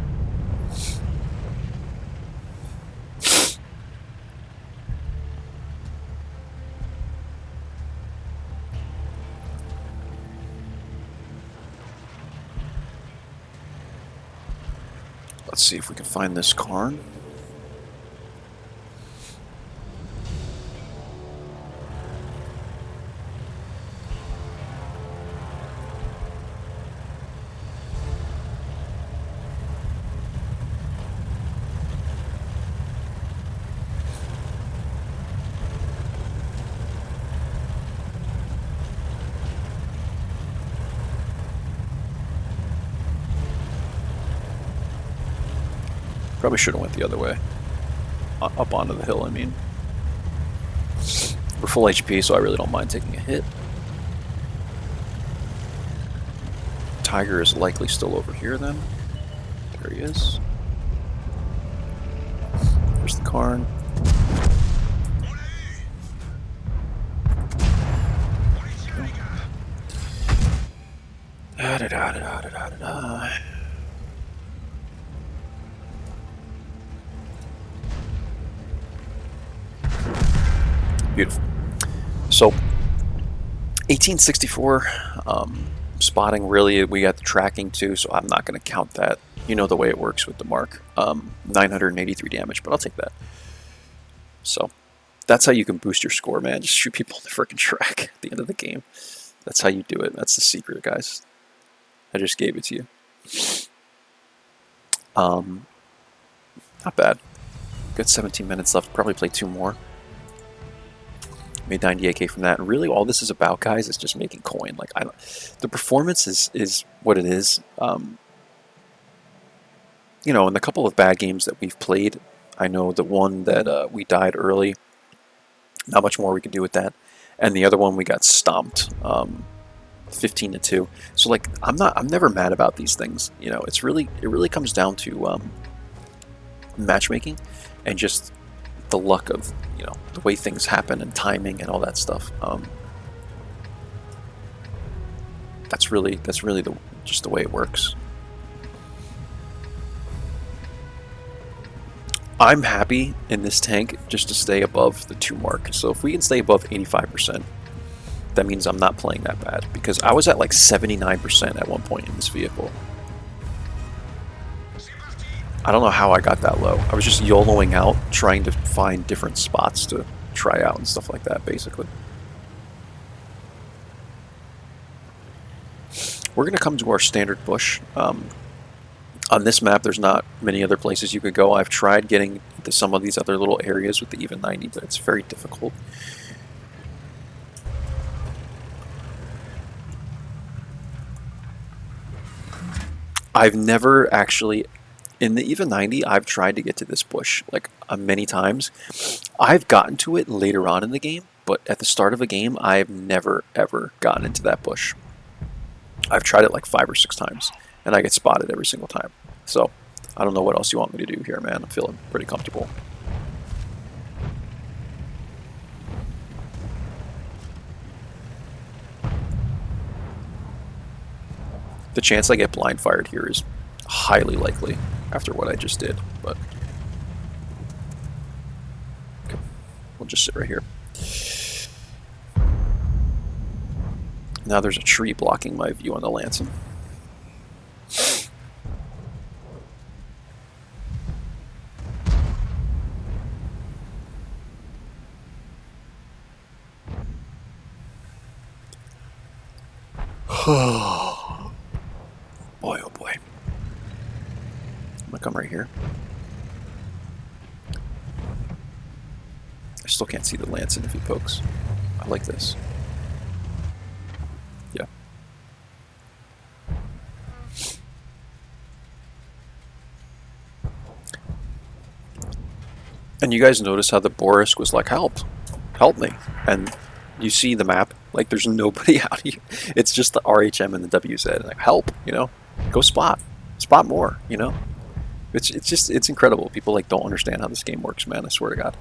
Let's see if we can find this Karn. Probably should have went the other way. Up onto the hill, I mean. We're full HP, so I really don't mind taking a hit. Tiger is likely still over here then. There he is. There's the Karn. Da da da da da da da da. Beautiful. So, 1864, spotting, really, we got the tracking too, so I'm not going to count that. You know the way it works with the mark. 983 damage, but I'll take that. So, that's how you can boost your score, man. Just shoot people on the freaking track at the end of the game. That's how you do it. That's the secret, guys. I just gave it to you. Not bad. Got 17 minutes left. Probably play 2 more. Made 98k from that. And really, all this is about, guys, is just making coin. Like, the performance is what it is. You know, in the couple of bad games that we've played, I know the one that we died early, not much more we could do with that, and the other one we got stomped, 15-2. So like, I'm never mad about these things. You know, it really comes down to matchmaking and just the luck of, you know, the way things happen and timing and all that stuff. That's really just the way it works. I'm happy in this tank just to stay above the 2 mark. So if we can stay above 85%, that means I'm not playing that bad, because I was at like 79% at one point in this vehicle. I don't know how I got that low. I was just YOLOing out, trying to find different spots to try out and stuff like that, basically. We're going to come to our standard bush. On this map, there's not many other places you could go. I've tried getting to some of these other little areas with the even 90, but it's very difficult. I've never actually, in the even 90, I've tried to get to this bush like many times. I've gotten to it later on in the game, but at the start of a game, I've never ever gotten into that bush. I've tried it like 5 or 6 times, and I get spotted every single time. So, I don't know what else you want me to do here, man. I'm feeling pretty comfortable. The chance I get blind fired here is highly likely after what I just did, but okay. We'll just sit right here. Now there's a tree blocking my view on the Lancing. Boy, oh boy. I'm gonna come right here. I still can't see the Lancing if he pokes. I like this. Yeah. And you guys notice how the Boris was like, help me. And you see the map, like there's nobody out here. It's just the RHM and the WZ. Like, help, you know, go spot more, you know. It's incredible. People like don't understand how this game works, man. I swear to God.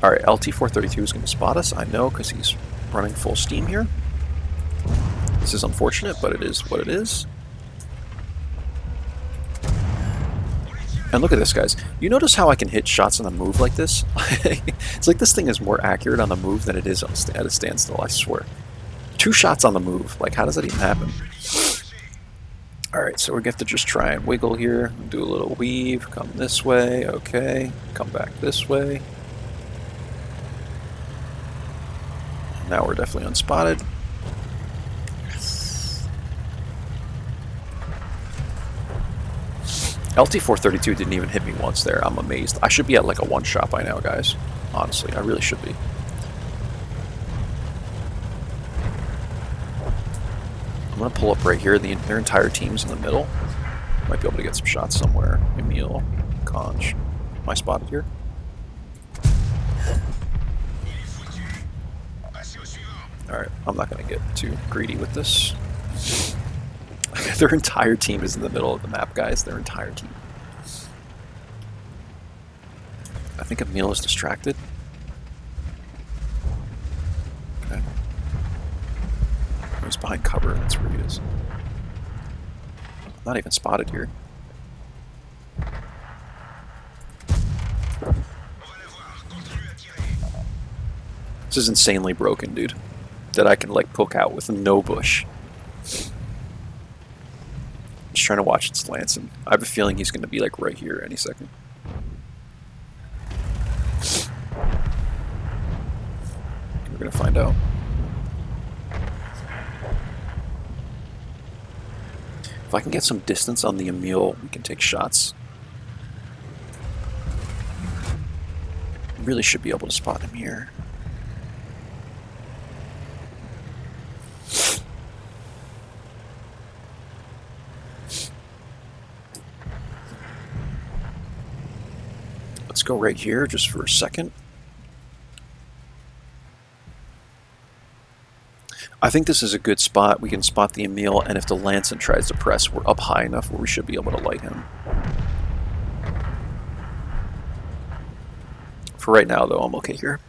All right, LT432 is going to spot us. I know, because he's running full steam here. This is unfortunate, but it is what it is. And look at this, guys. You notice how I can hit shots on the move like this? It's like this thing is more accurate on the move than it is at a standstill, I swear. 2 shots on the move. Like, how does that even happen? Alright, so we have to just try and wiggle here. Do a little weave. Come this way. Okay. Come back this way. Now we're definitely unspotted. LT432 didn't even hit me once there. I'm amazed. I should be at like a 1-shot by now, guys. Honestly, I really should be. I'm going to pull up right here. Their entire team's in the middle. Might be able to get some shots somewhere. Emil, Conch. Am I spotted here? Alright, I'm not going to get too greedy with this. Their entire team is in the middle of the map, guys. Their entire team. I think Emil is distracted. Okay. He's behind cover, that's where he is. I'm not even spotted here. This is insanely broken, dude. That I can, like, poke out with no bush. Just trying to watch its Lancing. I have a feeling he's going to be like right here any second. We're going to find out. If I can get some distance on the Emil, we can take shots. Really should be able to spot him here. Let's go right here just for a second. I think this is a good spot. We can spot the Emil, and if the Lancet tries to press, we're up high enough where we should be able to light him. For right now, though, I'm okay here.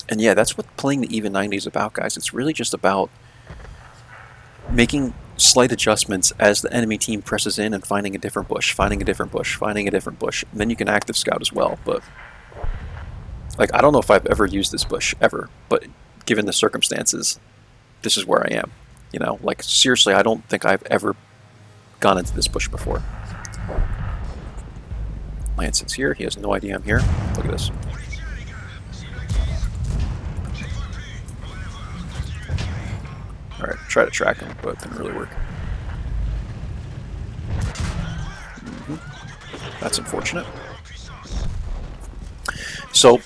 And yeah, that's what playing the even 90 is about, guys. It's really just about making slight adjustments as the enemy team presses in and finding a different bush, finding a different bush, finding a different bush. And then you can active scout as well, but like, I don't know if I've ever used this bush, ever, but given the circumstances, this is where I am. You know, like, seriously, I don't think I've ever gone into this bush before. Lancet's here. He has no idea I'm here. Look at this. Alright, try to track him, but it didn't really work. That's unfortunate. So,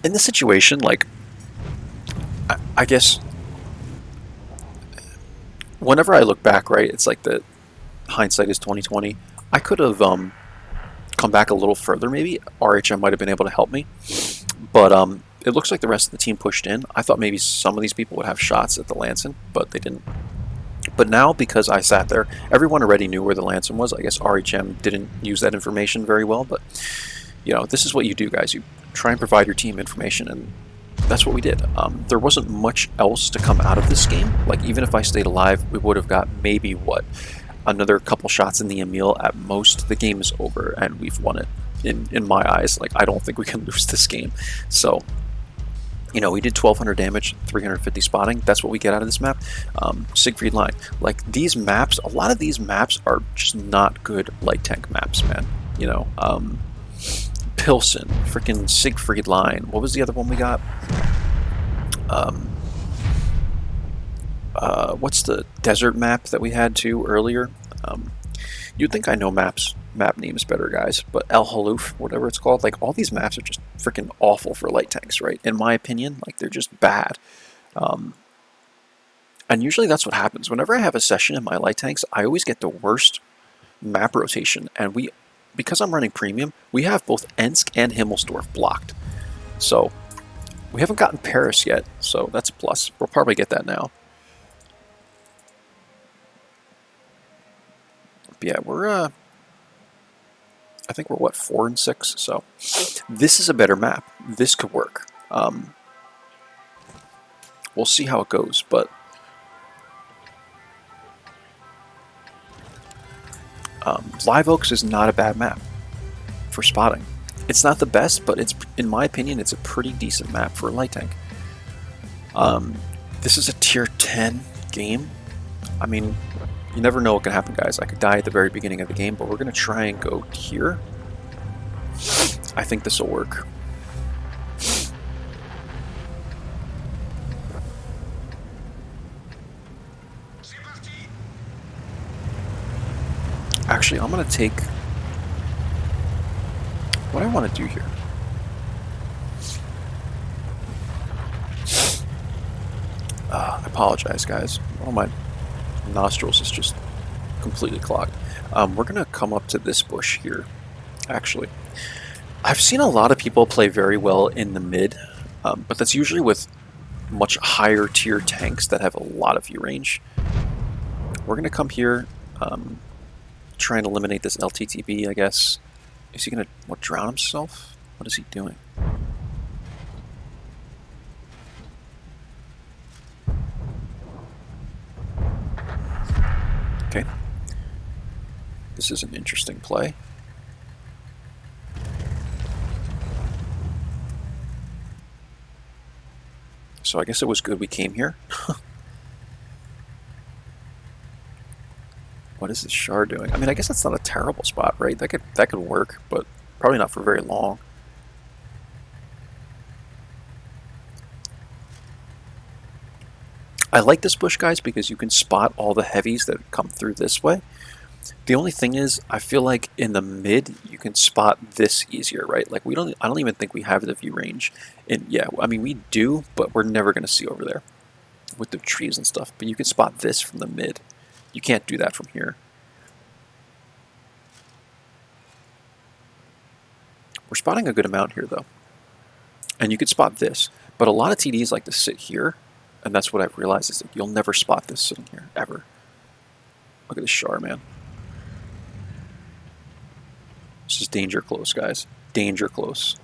in this situation, like, I guess, whenever I look back, right, it's like the hindsight is 2020. I could have come back a little further, maybe. RHM might have been able to help me. But it looks like the rest of the team pushed in. I thought maybe some of these people would have shots at the Lancet, but they didn't. But now, because I sat there, everyone already knew where the Lancet was. I guess RHM didn't use that information very well, but, you know, this is what you do, guys. You try and provide your team information, and that's what we did. There wasn't much else to come out of this game. Like, even if I stayed alive, we would have got maybe, what, another couple shots in the Emil at most. The game is over, and we've won it. In my eyes, like, I don't think we can lose this game. So, you know, we did 1,200 damage, 350 spotting. That's what we get out of this map. Siegfried Line. Like, these maps, a lot of these maps are just not good light tank maps, man. You know, Pilsen, freaking Siegfried Line. What was the other one we got? What's the desert map that we had too earlier? You'd think I know map names better, guys, but El Haluf, whatever it's called, like, all these maps are just freaking awful for light tanks, right? In my opinion, like, they're just bad. And usually that's what happens. Whenever I have a session in my light tanks, I always get the worst map rotation, and because I'm running premium, we have both Ensk and Himmelsdorf blocked. So, we haven't gotten Paris yet, so that's a plus. We'll probably get that now. But yeah, we're, I think we're, what, 4 and 6, so this is a better map. This could work. We'll see how it goes, but Live Oaks is not a bad map for spotting. It's not the best, but it's, in my opinion, it's a pretty decent map for a light tank. This is a tier 10 game. I mean, you never know what can happen, guys. I could die at the very beginning of the game, but we're going to try and go here. I think this will work. Actually, I'm going to take... what I want to do here. I apologize, guys. Oh, my nostrils is just completely clogged. We're going to come up to this bush here, actually. I've seen a lot of people play very well in the mid, but that's usually with much higher tier tanks that have a lot of view range. We're going to come here, try and eliminate this LTTB, I guess. Is he going to drown himself? What is he doing? Okay. This is an interesting play. So I guess it was good we came here. What is this shard doing? I mean, I guess that's not a terrible spot, right? That could work, but probably not for very long. I like this bush, guys, because you can spot all the heavies that come through this way. The only thing is, I feel like in the mid, you can spot this easier, right? Like, I don't even think we have the view range. And yeah, I mean, we do, but we're never going to see over there with the trees and stuff. But you can spot this from the mid. You can't do that from here. spotting a good amount here, though. And you could spot this. But a lot of TDs like to sit here, and that's what I've realized is that you'll never spot this sitting here, ever. Look at this Char, man. This is danger close, guys. Danger close.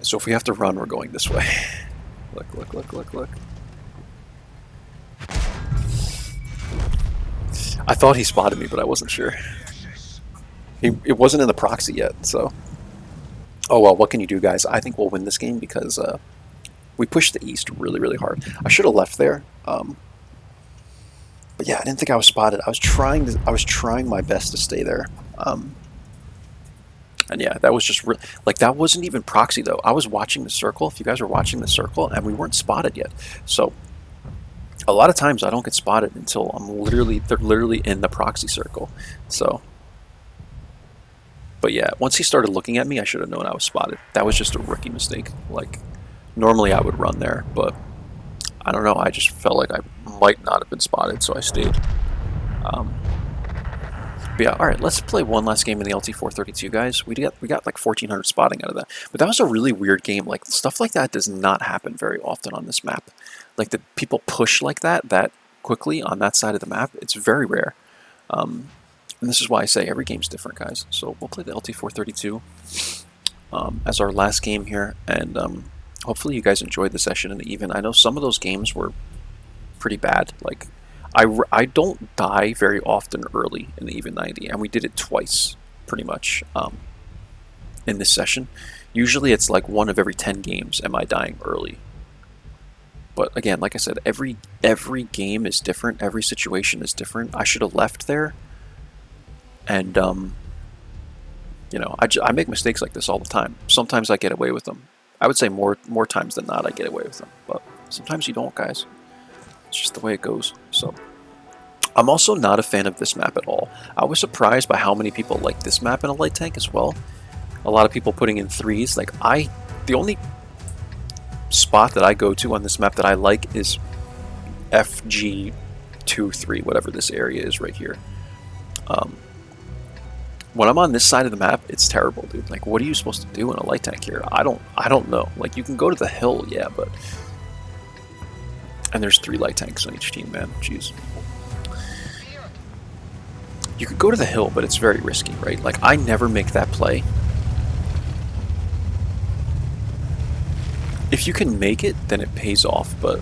So if we have to run, we're going this way. Look, look, look, look, look. I thought he spotted me, but I wasn't sure. It wasn't in the proxy yet, so... Oh well, what can you do, guys? I think we'll win this game because we pushed the east really, really hard. I should have left there, but yeah, I didn't think I was spotted. I was trying my best to stay there. And yeah, that was just like, that wasn't even proxy though. I was watching the circle. If you guys were watching the circle, and we weren't spotted yet. So a lot of times I don't get spotted until they're literally in the proxy circle. So, but yeah, once he started looking at me, I should have known I was spotted. That was just a rookie mistake. Like, normally I would run there, but I don't know. I just felt like I might not have been spotted, so I stayed. But yeah, all right, let's play one last game in the LT432, guys. We got like 1,400 spotting out of that. But that was a really weird game. Like, stuff like that does not happen very often on this map. Like, the people push like that quickly on that side of the map. It's very rare. And this is why I say every game's different, guys. So we'll play the LT432 as our last game here. And hopefully you guys enjoyed the session in the even. I know some of those games were pretty bad. Like, I don't die very often early in the even 90, and we did it twice, pretty much, in this session. Usually it's like 1 of every 10 games am I dying early. But again, like I said, every game is different, every situation is different. I should have left there, and you know, I make mistakes like this all the time. Sometimes I get away with them. I would say more times than not I get away with them, but sometimes you don't, guys. It's just the way it goes. So I'm also not a fan of this map at all. I was surprised by how many people like this map in a light tank as well. A lot of people putting in 3s. Like, the only spot that I go to on this map that I like is FG23, whatever this area is right here. When I'm on this side of the map, it's terrible, dude. Like, what are you supposed to do in a light tank here? I don't know. Like, you can go to the hill, yeah, but... And there's 3 light tanks on each team, man. Jeez. You could go to the hill, but it's very risky, right? Like, I never make that play. If you can make it, then it pays off, but...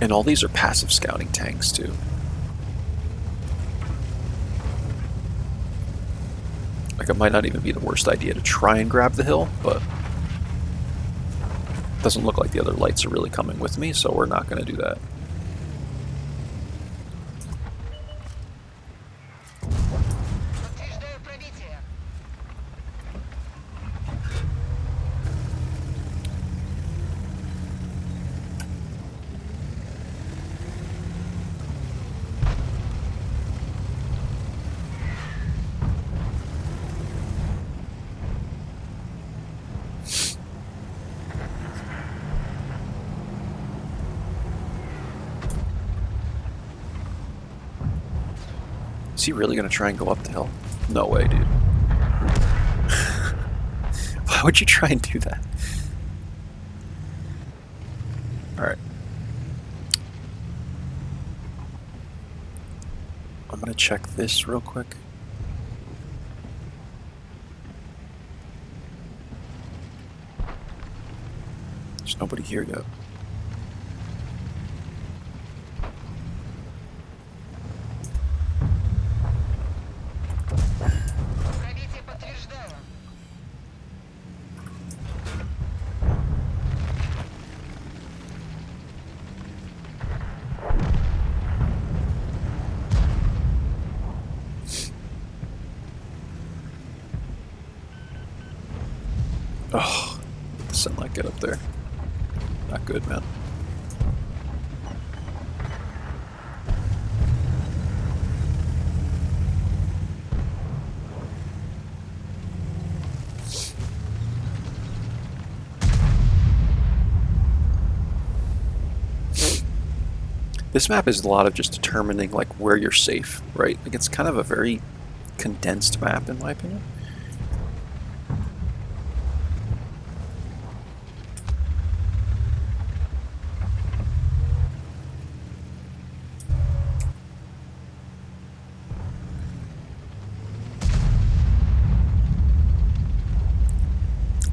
And all these are passive scouting tanks, too. Like, it might not even be the worst idea to try and grab the hill, but... Doesn't look like the other lights are really coming with me, so we're not going to do that. Is he really going to try and go up the hill? No way, dude. Why would you try and do that? Alright. I'm going to check this real quick. There's nobody here yet. Oh, the sunlight get up there. Not good, man. This map is a lot of just determining like where you're safe, right? Like it's kind of a very condensed map in my opinion.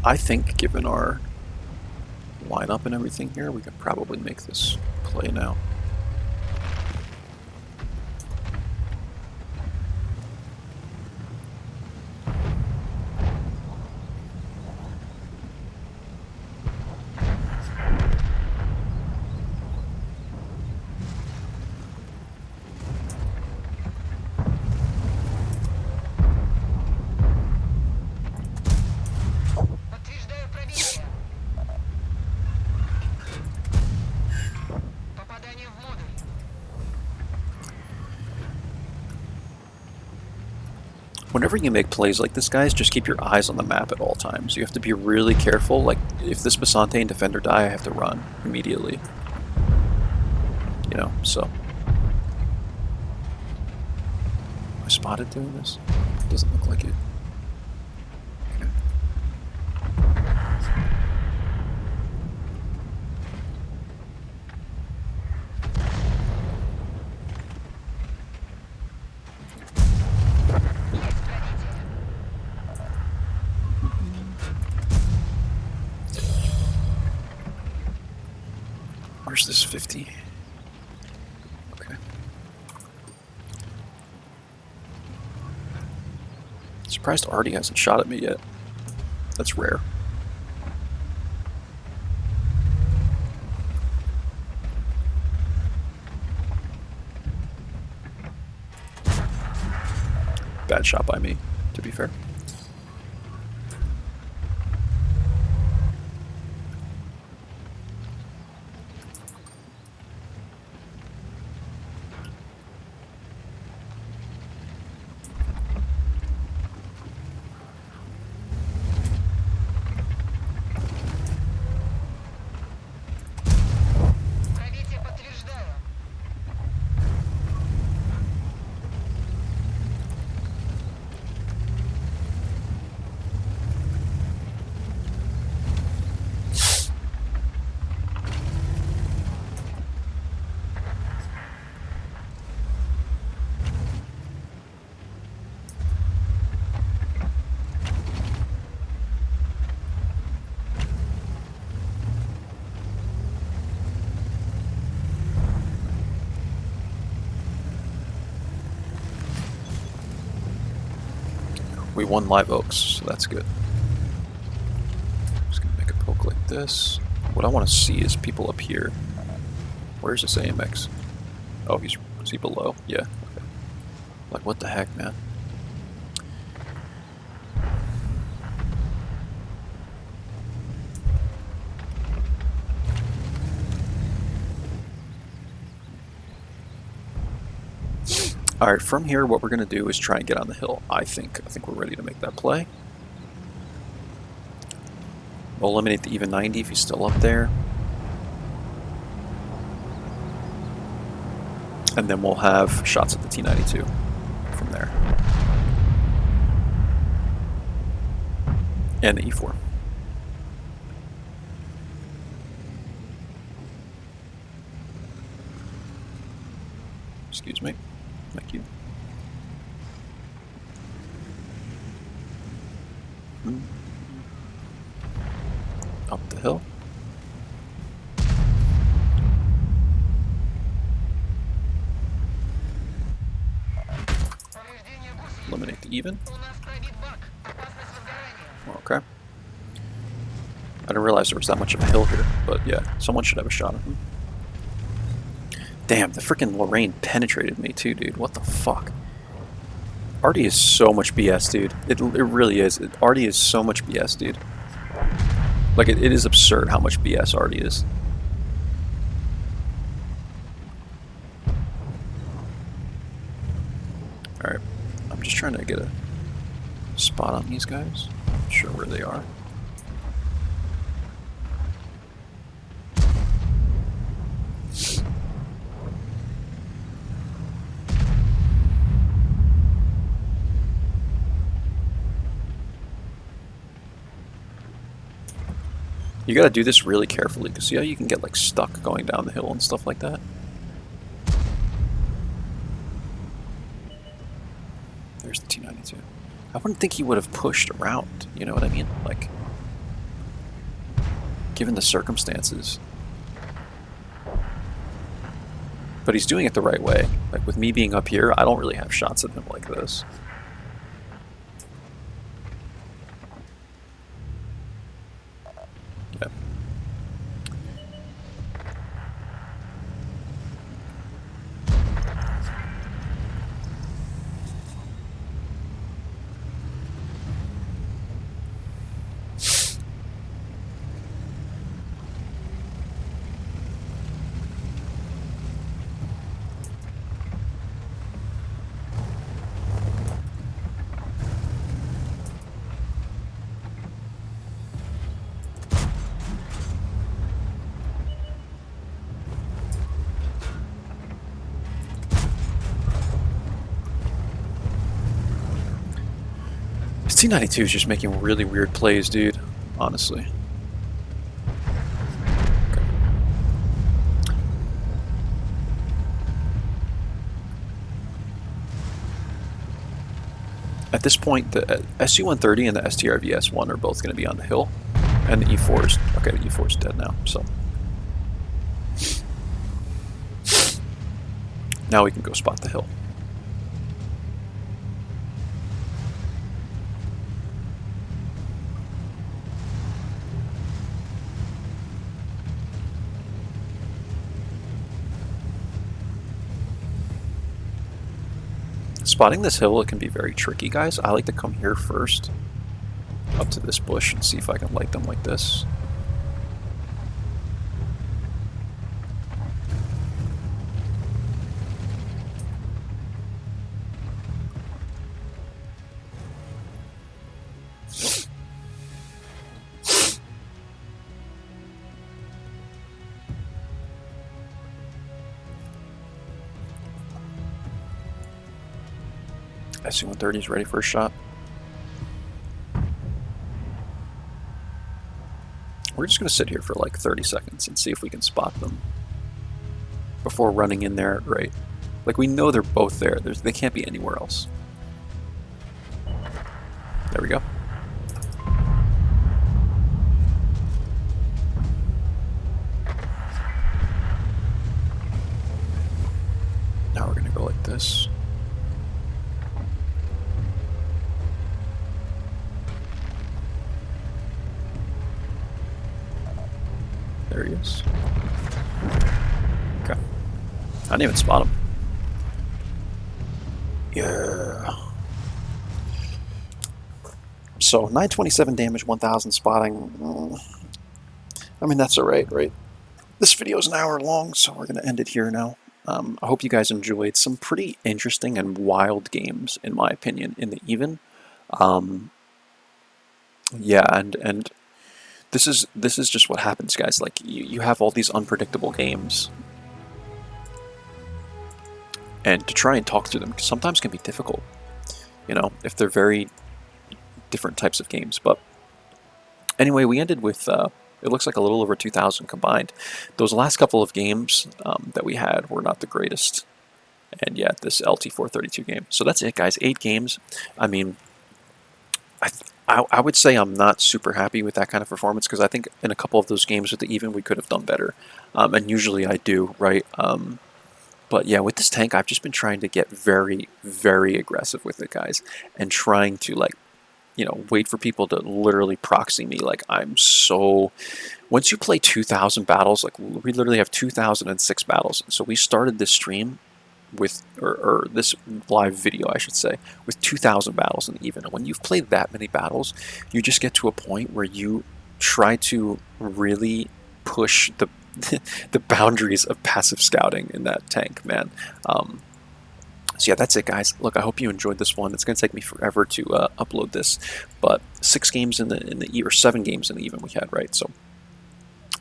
I think given our lineup and everything here, we could probably make this play now. Whenever you make plays like this, guys, just keep your eyes on the map at all times. You have to be really careful. Like, if this Basante and Defender die, I have to run immediately. You know, so. Am I spotted doing this? Doesn't look like it. Okay. Where's this 50? Okay. Surprised Artie hasn't shot at me yet. That's rare. Bad shot by me, to be fair. We won Live Oaks, so that's good. Just gonna make a poke like this. What I want to see is people up here. Where's this AMX? Oh, is he below? Yeah. Okay. Like, what the heck, man? Alright, from here, what we're going to do is try and get on the hill, I think. I think we're ready to make that play. We'll eliminate the even 90 if he's still up there. And then we'll have shots at the T92 from there. And the E4. Excuse me. Thank you. Up the hill. Eliminate the even. Okay. I didn't realize there was that much of a hill here, but yeah, someone should have a shot at him. Damn, the freaking Lorraine penetrated me too, dude. What the fuck? Artie is so much BS, dude. It really is. Artie is so much BS, dude. Like, it is absurd how much BS Artie is. Alright. I'm just trying to get a spot on these guys. Not sure where they are. You gotta do this really carefully, because see how you can get like stuck going down the hill and stuff like that? There's the T-92. I wouldn't think he would have pushed around, you know what I mean? Like, given the circumstances. But he's doing it the right way. Like, with me being up here, I don't really have shots at him like this. Yeah. This T-92 is just making really weird plays, dude. Honestly. Okay. At this point, the SU-130 and the STR-VS-1 are both going to be on the hill. And the E4 is... Okay, the E4 is dead now, so... Now we can go spot the hill. Spotting this hill, it can be very tricky, guys. I like to come here first, up to this bush, and see if I can light them like this. SU-130 is ready for a shot. We're just going to sit here for like 30 seconds and see if we can spot them before running in there, right? Like, we know they're both there. They can't be anywhere else. There we go. Now we're going to go like this. There he is. Okay. I didn't even spot him. Yeah. So 927 damage, 1000 spotting. I mean, that's alright, right? This video is an hour long, so we're going to end it here now. I hope you guys enjoyed some pretty interesting and wild games, in my opinion, in the even. Yeah, and this is just what happens, guys. Like, you have all these unpredictable games, and to try and talk through them sometimes can be difficult, you know, if they're very different types of games. But anyway, we ended with it looks like a little over 2,000 combined. Those last couple of games that we had were not the greatest, and yet this LT432 game. So that's it, guys. 8 games. I mean, I would say I'm not super happy with that kind of performance, because I think in a couple of those games with the even we could have done better, and usually I do, right? But yeah, with this tank, I've just been trying to get very, very aggressive with it, guys, and trying to, like, you know, wait for people to literally proxy me. Like, I'm so... Once you play 2,000 battles, like, we literally have 2,006 battles. So we started this stream with, or this live video, I should say, with 2,000 battles in the even. And when you've played that many battles, you just get to a point where you try to really push the the boundaries of passive scouting in that tank, man. So yeah, that's it, guys. Look, I hope you enjoyed this one. It's going to take me forever to upload this, but 6 games in the or 7 games in the even we had, right? So,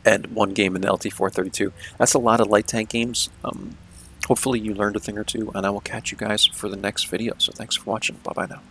and 1 game in the LT432. That's a lot of light tank games. Hopefully you learned a thing or two, and I will catch you guys for the next video. So thanks for watching. Bye bye now.